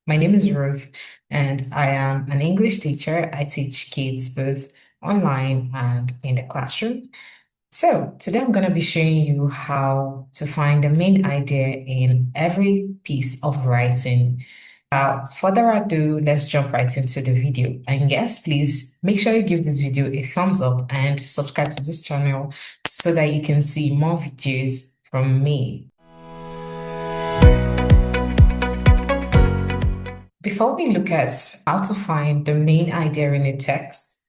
My name is Ruth, and I am an English teacher. I teach kids both online and in the classroom. So, today I'm going to be showing you how to find the main idea in every piece of writing. Without further ado, let's jump right into the video. And yes, please make sure you give this video a thumbs up and subscribe to this channel so that you can see more videos from me. Before we look at how to find the main idea in a text,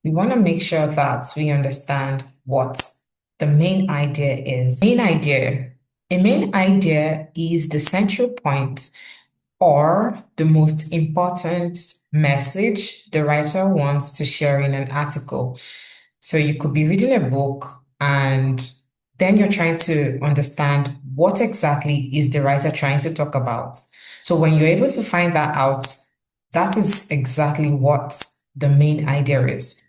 we want to make sure that we understand what the main idea is. A main idea is the central point or the most important message the writer wants to share in an article. So you could be reading a book and then you're trying to understand what exactly is the writer trying to talk about. So when you're able to find that out, that is exactly what the main idea is.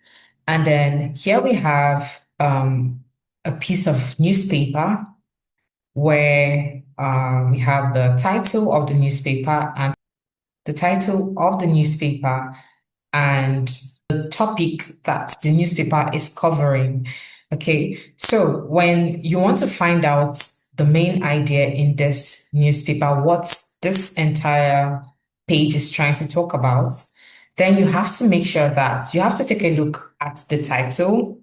And then here we have a piece of newspaper where we have the title of the newspaper and the title of the newspaper and the topic that the newspaper is covering. Okay, so when you want to find out the main idea in this newspaper, what this entire page is trying to talk about, then you have to make sure that you have to take a look at the title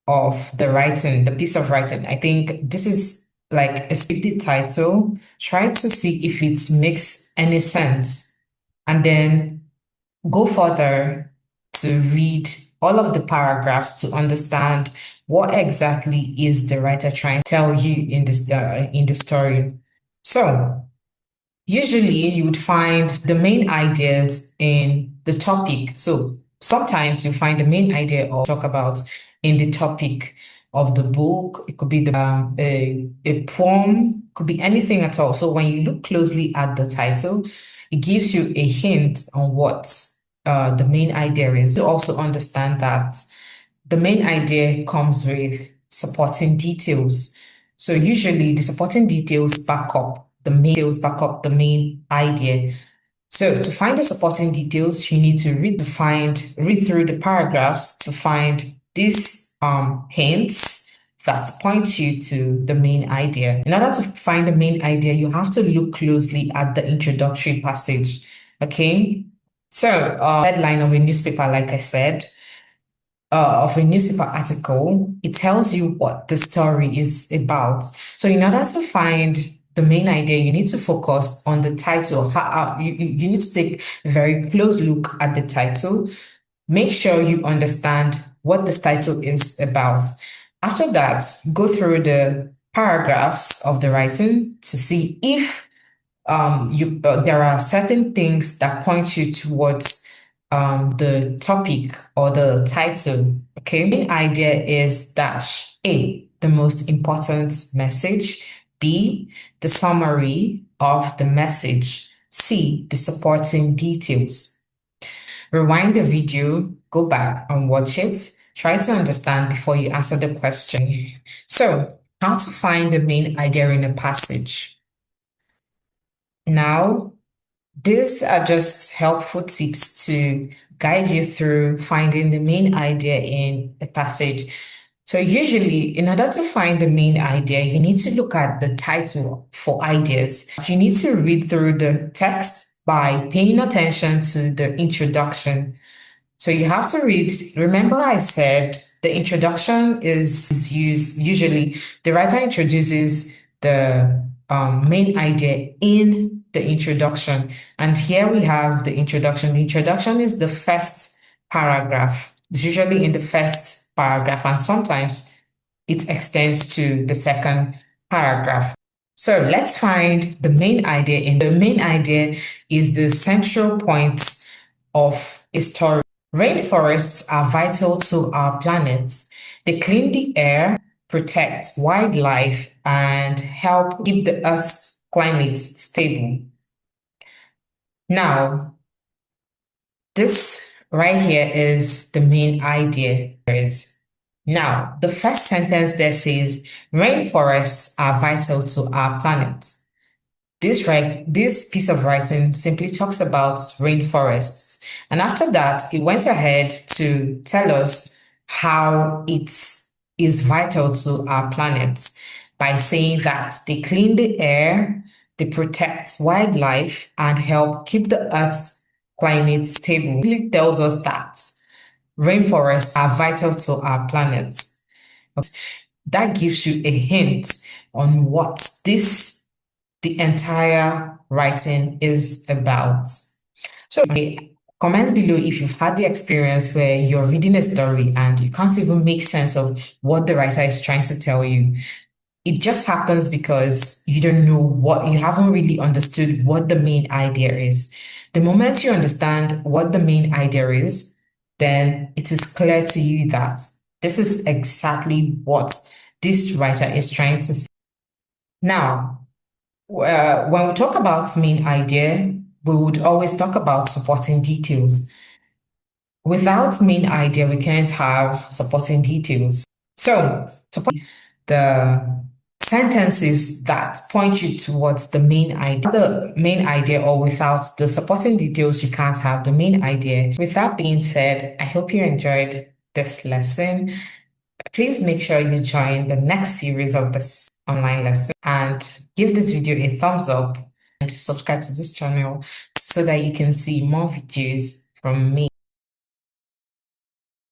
of the writing, the piece of writing. I think this is like a scripted title. Try to see if it makes any sense and then go further to read all of the paragraphs to understand what exactly is the writer trying to tell you in the story. So usually you would find the main ideas in the topic. So sometimes you find the main idea or talk about in the topic of the book. It could be a poem, could be anything at all. So when you look closely at the title, it gives you a hint on what the main idea is. To also understand that the main idea comes with supporting details. So usually the supporting details back up the main idea. So to find the supporting details, you need to read through the paragraphs to find these hints that point you to the main idea. In order to find the main idea, you have to look closely at the introductory passage. Okay. So, headline of a newspaper, like I said, of a newspaper article, it tells you what the story is about. So in order to find the main idea, you need to focus on the title. You need to take a very close look at the title. Make sure you understand what this title is about. After that, go through the paragraphs of the writing to see if there are certain things that point you towards the topic or the title. Okay, main idea is dash A, the most important message. B, the summary of the message. C, the supporting details. Rewind the video, go back and watch it. Try to understand before you answer the question. So, how to find the main idea in a passage? Now, these are just helpful tips to guide you through finding the main idea in a passage. So usually, in order to find the main idea, you need to look at the title for ideas. So you need to read through the text by paying attention to the introduction. So you have to read. Remember, I said the introduction is used usually, the writer introduces the main idea in the introduction. And here we have the introduction. The introduction is the first paragraph. It's usually in the first paragraph, and sometimes it extends to the second paragraph. So let's find the main idea. And the main idea is the central point of a story. Rainforests are vital to our planet. They clean the air, protect wildlife, and help keep the Earth's climate stable. Now, this right here is the main idea. Now, the first sentence there says, rainforests are vital to our planet. This piece of writing simply talks about rainforests. And after that, it went ahead to tell us how it is vital to our planet by saying that they clean the air, they protect wildlife, and help keep the Earth's climate stable. It really tells us that rainforests are vital to our planet. That gives you a hint on what the entire writing is about. So comment below if you've had the experience where you're reading a story and you can't even make sense of what the writer is trying to tell you. It just happens because you don't know you haven't really understood what the main idea is. The moment you understand what the main idea is, then it is clear to you that this is exactly what this writer is trying to say. Now, when we talk about main idea, we would always talk about supporting details. Without main idea, we can't have supporting details. So, the sentences that point you towards the main idea, or without the supporting details, you can't have the main idea. With that being said, I hope you enjoyed this lesson. Please make sure you join the next series of this online lesson and give this video a thumbs up and subscribe to this channel so that you can see more videos from me.